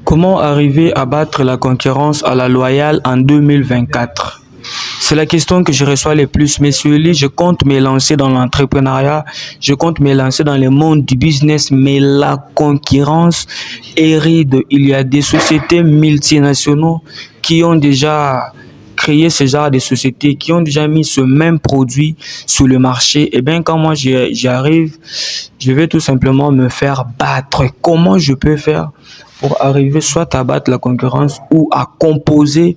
Comment arriver à battre la concurrence à la loyale en 2024? C'est la question que je reçois le plus. Monsieur Lee, je compte me lancer dans l'entrepreneuriat, je compte me lancer dans le monde du business, mais la concurrence est rude. Il y a des sociétés multinationales qui ont déjà créé ce genre de sociétés, qui ont déjà mis ce même produit sur le marché. Et bien, quand moi j'y arrive, je vais tout simplement me faire battre. Comment je peux faire pour arriver soit à battre la concurrence ou à composer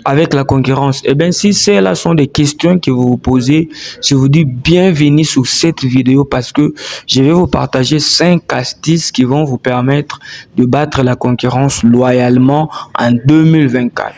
avec la concurrence? Eh bien, si celles-là sont des questions que vous vous posez, je vous dis bienvenue sur cette vidéo parce que je vais vous partager 5 astuces qui vont vous permettre de battre la concurrence loyalement en 2024.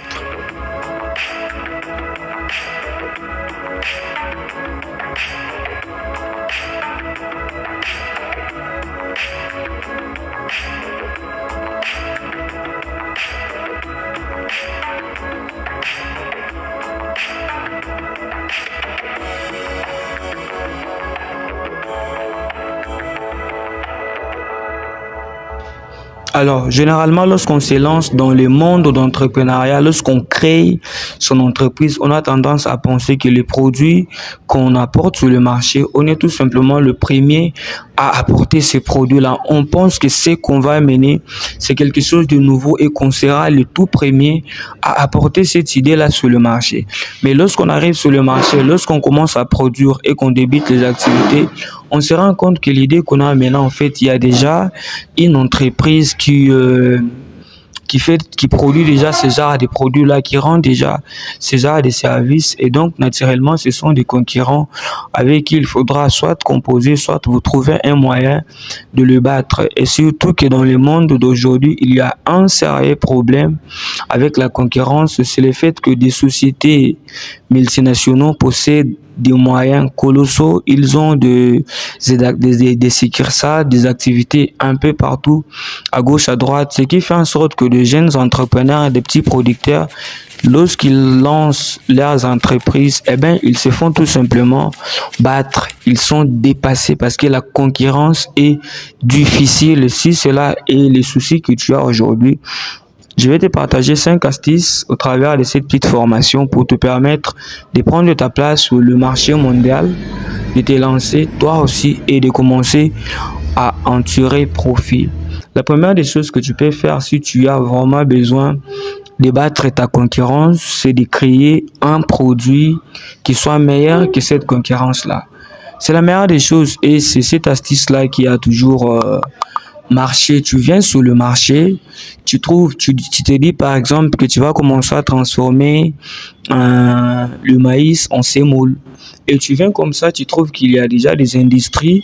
Alors, généralement, lorsqu'on se lance dans le monde d'entrepreneuriat, lorsqu'on crée son entreprise, on a tendance à penser que les produits qu'on apporte sur le marché, on est tout simplement le premier à apporter ces produits-là. On pense que ce qu'on va amener, c'est quelque chose de nouveau et qu'on sera le tout premier à apporter cette idée-là sur le marché. Mais lorsqu'on arrive sur le marché, lorsqu'on commence à produire et qu'on débute les activités, on se rend compte que l'idée qu'on a maintenant, en fait, il y a déjà une entreprise qui produit déjà ce genre de produits-là, qui rend déjà ce genre de services. Et donc, naturellement, ce sont des concurrents avec qui il faudra soit composer, soit vous trouver un moyen de le battre. Et surtout que dans le monde d'aujourd'hui, il y a un sérieux problème avec la concurrence, c'est le fait que des sociétés multinationales possèdent des moyens colossaux, ils ont des succursales, des activités un peu partout, à gauche, à droite, ce qui fait en sorte que de jeunes entrepreneurs et des petits producteurs, lorsqu'ils lancent leurs entreprises, eh ben, ils se font tout simplement battre. Ils sont dépassés parce que la concurrence est difficile. Si cela est le souci que tu as aujourd'hui, je vais te partager 5 astuces au travers de cette petite formation pour te permettre de prendre ta place sur le marché mondial, de te lancer toi aussi et de commencer à en tirer profit. La première des choses que tu peux faire si tu as vraiment besoin de battre ta concurrence, c'est de créer un produit qui soit meilleur que cette concurrence-là. C'est la meilleure des choses et c'est cette astuce-là qui a toujours marché. Tu viens sur le marché, tu te dis par exemple que tu vas commencer à transformer le maïs en semoule. Et tu viens comme ça, tu trouves qu'il y a déjà des industries,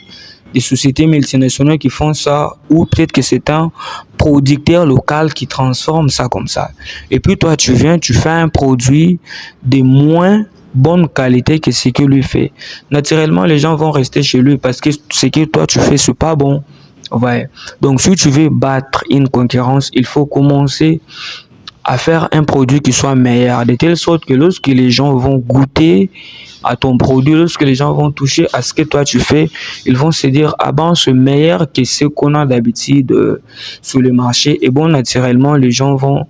des sociétés multinationales qui font ça, ou peut-être que c'est un producteur local qui transforme ça comme ça. Et puis toi, tu viens, tu fais un produit de moins bonne qualité que ce que lui fait. Naturellement, les gens vont rester chez lui parce que ce que toi tu fais, c'est pas bon. Ouais. Donc, si tu veux battre une concurrence, il faut commencer à faire un produit qui soit meilleur, de telle sorte que lorsque les gens vont goûter à ton produit, lorsque les gens vont toucher à ce que toi tu fais, ils vont se dire, ah ben, c'est meilleur que ce qu'on a d'habitude sur le marché. Et bon, naturellement, les gens vont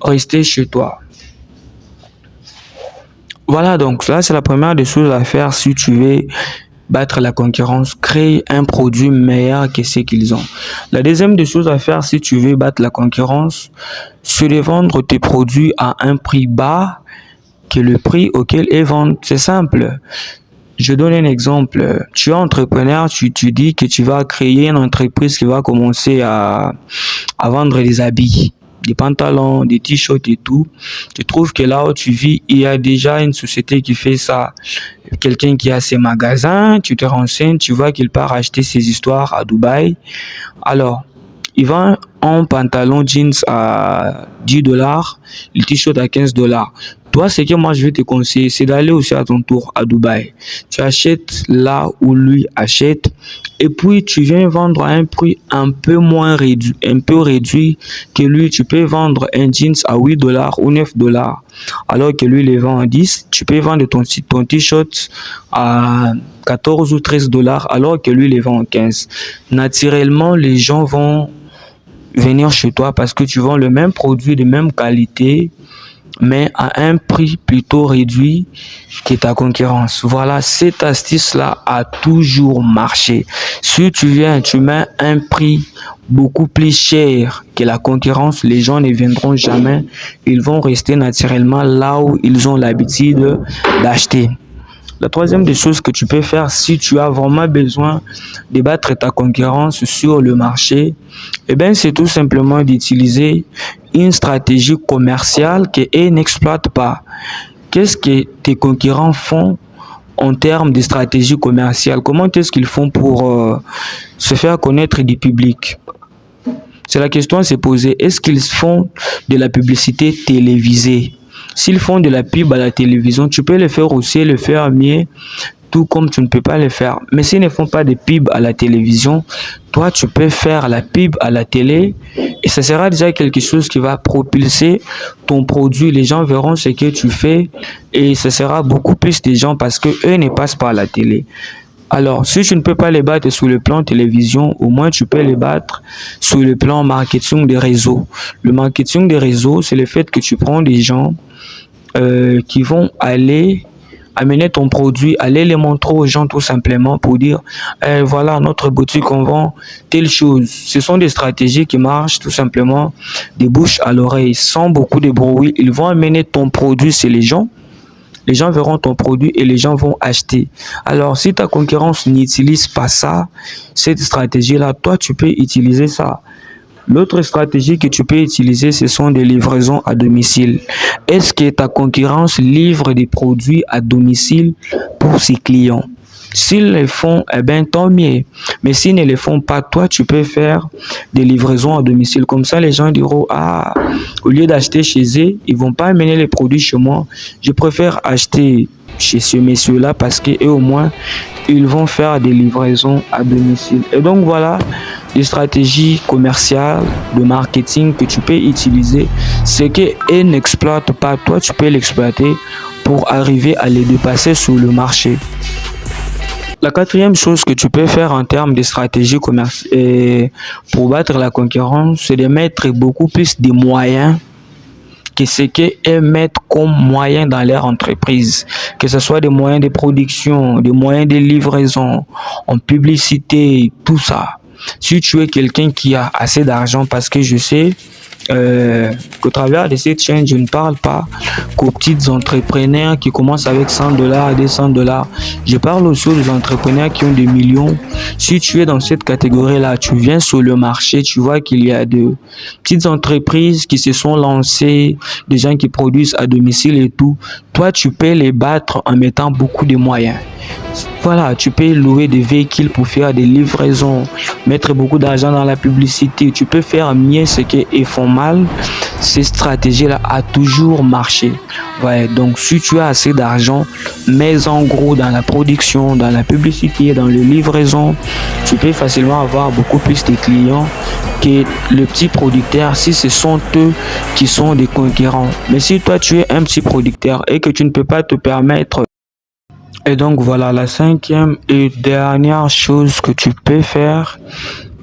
rester chez toi. Voilà, donc là, c'est la première des choses à faire si tu veux battre la concurrence, créer un produit meilleur que ce qu'ils ont. La deuxième des choses à faire si tu veux battre la concurrence, c'est de vendre tes produits à un prix bas que le prix auquel ils vendent. C'est simple. Je donne un exemple. Tu es entrepreneur, tu dis que tu vas créer une entreprise qui va commencer à vendre des habits, des pantalons, des t-shirts et tout. Tu trouves que là où tu vis, il y a déjà une société qui fait ça. Quelqu'un qui a ses magasins, tu te renseignes, tu vois qu'il part acheter ses histoires à Dubaï. Alors, il vend un pantalon jeans à $10, le t-shirt à $15. Toi, ce que moi je vais te conseiller, c'est d'aller aussi à ton tour à Dubaï. Tu achètes là où lui achète et puis tu viens vendre à un prix un peu réduit que lui. Tu peux vendre un jeans à $8 ou $9 alors que lui les vend à 10. Tu peux vendre ton t-shirt à 14 ou $13 alors que lui les vend à 15. Naturellement, les gens vont venir chez toi parce que tu vends le même produit de même qualité, mais à un prix plutôt réduit que ta concurrence. Voilà, cette astuce-là a toujours marché. Si tu viens, tu mets un prix beaucoup plus cher que la concurrence, les gens ne viendront jamais. Ils vont rester naturellement là où ils ont l'habitude d'acheter. La troisième des choses que tu peux faire si tu as vraiment besoin de battre ta concurrence sur le marché, eh bien, c'est tout simplement d'utiliser une stratégie commerciale qu'eux n'exploitent pas. Qu'est-ce que tes concurrents font en termes de stratégie commerciale? Comment est-ce qu'ils font pour se faire connaître du public? C'est la question à se poser. Est-ce qu'ils font de la publicité télévisée? S'ils font de la pub à la télévision, tu peux le faire aussi, le faire mieux, tout comme tu ne peux pas le faire. Mais s'ils ne font pas de pub à la télévision, toi, tu peux faire la pub à la télé et ça sera déjà quelque chose qui va propulser ton produit. Les gens verront ce que tu fais et ça sera beaucoup plus de gens parce que eux ne passent pas à la télé. Alors, si tu ne peux pas les battre sur le plan télévision, au moins tu peux les battre sur le plan marketing des réseaux. Le marketing des réseaux, c'est le fait que tu prends des gens qui vont aller amener ton produit, aller les montrer aux gens tout simplement pour dire voilà notre boutique, on vend telle chose. Ce sont des stratégies qui marchent tout simplement des bouches à l'oreille, sans beaucoup de bruit. Ils vont amener ton produit chez les gens. Les gens verront ton produit et les gens vont acheter. Alors, si ta concurrence n'utilise pas ça, cette stratégie-là, toi, tu peux utiliser ça. L'autre stratégie que tu peux utiliser, ce sont des livraisons à domicile. Est-ce que ta concurrence livre des produits à domicile pour ses clients? S'ils le font, eh bien, tant mieux. Mais s'ils ne le font pas, toi, tu peux faire des livraisons à domicile. Comme ça, les gens diront, ah, au lieu d'acheter chez eux, ils vont pas amener les produits chez moi. Je préfère acheter chez ce monsieur-là parce qu'eux, au moins, ils vont faire des livraisons à domicile. Et donc, voilà des stratégies commerciales, de marketing que tu peux utiliser. Ce qu'eux n'exploitent pas, toi, tu peux l'exploiter pour arriver à les dépasser sur le marché. La quatrième chose que tu peux faire en termes de stratégie commerciale pour battre la concurrence, c'est de mettre beaucoup plus de moyens que ce qu'elles mettent comme moyens dans leur entreprise, que ce soit des moyens de production, des moyens de livraison, en publicité, tout ça. Si tu es quelqu'un qui a assez d'argent, parce que je sais qu'au travers de cette chaîne, je ne parle pas qu'aux petites entrepreneurs qui commencent avec $100, $200. Je parle aussi aux entrepreneurs qui ont des millions. Si tu es dans cette catégorie-là, tu viens sur le marché, tu vois qu'il y a de petites entreprises qui se sont lancées, des gens qui produisent à domicile et tout. Toi, tu peux les battre en mettant beaucoup de moyens. Voilà, tu peux louer des véhicules pour faire des livraisons, mettre beaucoup d'argent dans la publicité. Tu peux faire mieux ce qu'ils font mal. Ces stratégies-là a toujours marché. Ouais, donc si tu as assez d'argent, mets en gros dans la production, dans la publicité, dans les livraisons. Tu peux facilement avoir beaucoup plus de clients que le petit producteur si ce sont eux qui sont des concurrents. Mais si toi tu es un petit producteur et que tu ne peux pas te permettre. Et donc voilà, la cinquième et dernière chose que tu peux faire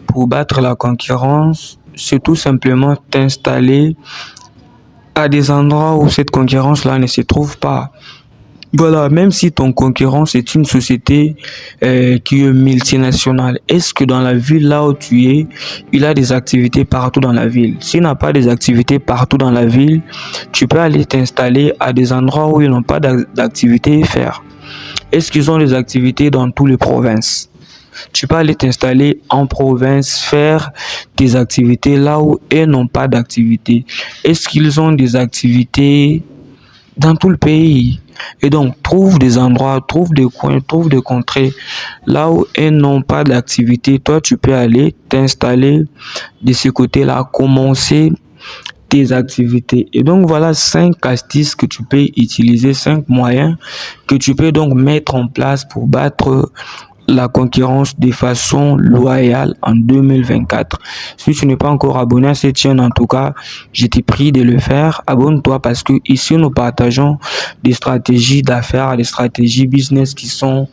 pour battre la concurrence, c'est tout simplement t'installer à des endroits où cette concurrence-là ne se trouve pas. Voilà, même si ton concurrent c'est une société qui est multinationale, est-ce que dans la ville là où tu es, il a des activités partout dans la ville? S'il n'a pas des activités partout dans la ville, tu peux aller t'installer à des endroits où ils n'ont pas d'activités à faire. Est-ce qu'ils ont des activités dans toutes les provinces? Tu peux aller t'installer en province, faire tes activités là où ils n'ont pas d'activités. Est-ce qu'ils ont des activités dans tout le pays? Et donc, trouve des endroits, trouve des coins, trouve des contrées là où ils n'ont pas d'activité. Toi, tu peux aller t'installer de ce côté-là, commencer tes activités. Et donc, voilà 5 astuces que tu peux utiliser, 5 moyens que tu peux donc mettre en place pour battre la concurrence de façon loyale en 2024. Si tu n'es pas encore abonné à cette chaîne, en tout cas, je te prie de le faire. Abonne-toi parce que ici, nous partageons des stratégies d'affaires, des stratégies business qui sont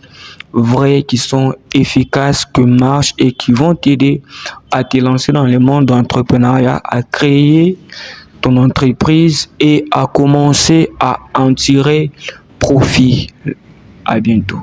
vraies, qui sont efficaces, qui marchent et qui vont t'aider à te lancer dans le monde de l'entrepreneuriat, à créer ton entreprise et à commencer à en tirer profit. À bientôt.